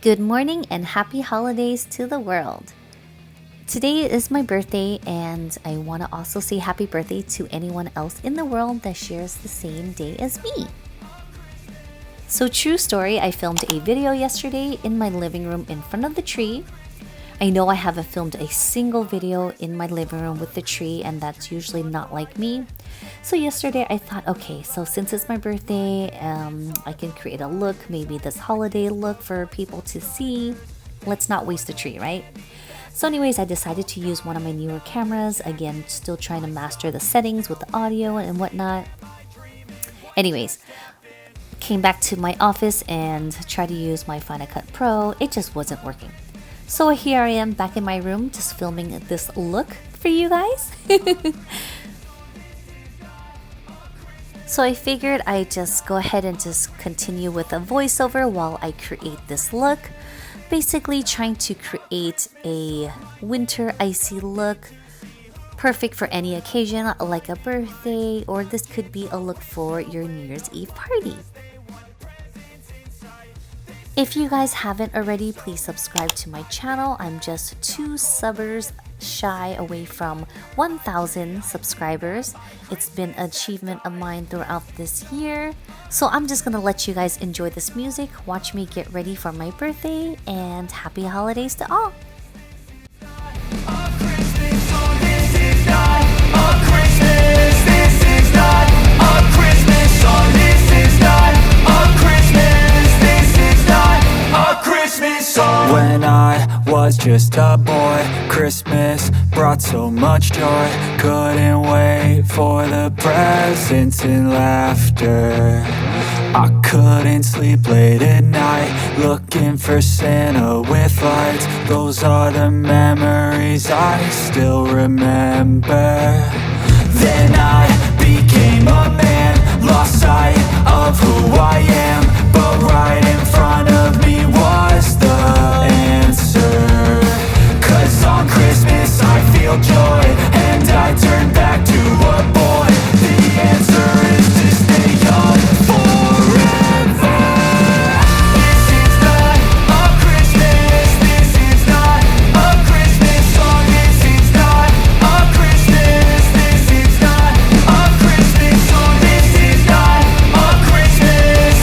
Good morning and happy holidays to the world. Today is my birthday and I want to also say happy birthday to anyone else in the world that shares the same day as me. So true story, I filmed a video yesterday in my living room in front of the tree. I know I haven't filmed a single video in my living room with the tree, and that's usually not like me. So yesterday I thought, okay, so since it's my birthday, I can create a look, maybe this holiday look for people to see. Let's not waste the tree, right? So anyways, I decided to use one of my newer cameras. Again, still trying to master the settings with the audio and whatnot. Anyways, came back to my office and tried to use my Final Cut Pro. It just wasn't working. So here I am back in my room just filming this look for you guys. So I figured I'd just go ahead and just continue with a voiceover while I create this look. Basically trying to create a winter icy look, perfect for any occasion like a birthday, or this could be a look for your New Year's Eve party. If you guys haven't already, please subscribe to my channel. I'm just 2 subbers shy away from 1,000 subscribers. It's been an achievement of mine throughout this year. So I'm just gonna let you guys enjoy this music, watch me get ready for my birthday, and happy holidays to all. When I was just a boy, Christmas brought so much joy. Couldn't wait for the presents and laughter. I couldn't sleep late at night, looking for Santa with lights. Those are the memories I still remember. Then I became a man, lost sight of who I am. But right in front of me was the answer. 'Cause on Christmas I feel joy, and I turn back to a boy. The answer is to stay young forever. This is not a Christmas, this is not a Christmas song. This is not a Christmas, this is not a Christmas song. This is not a Christmas.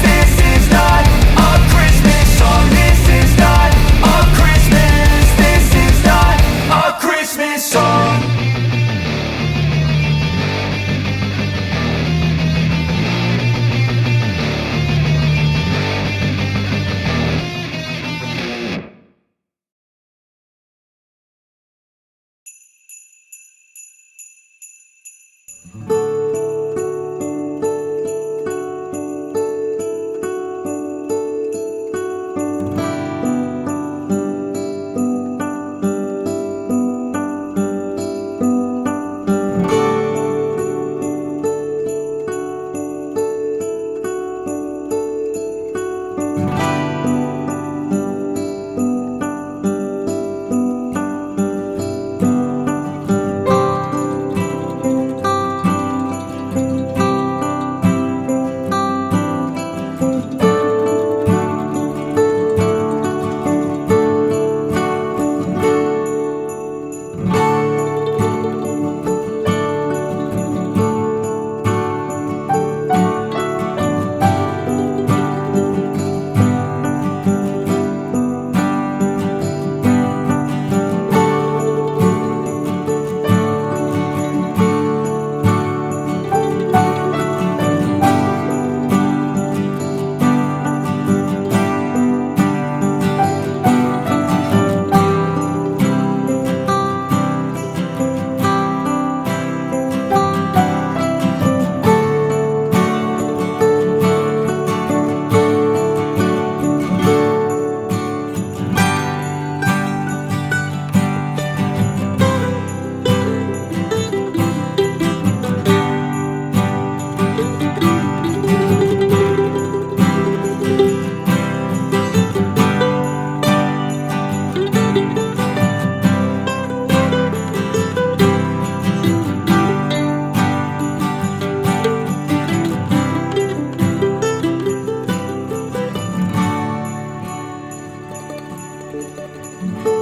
you.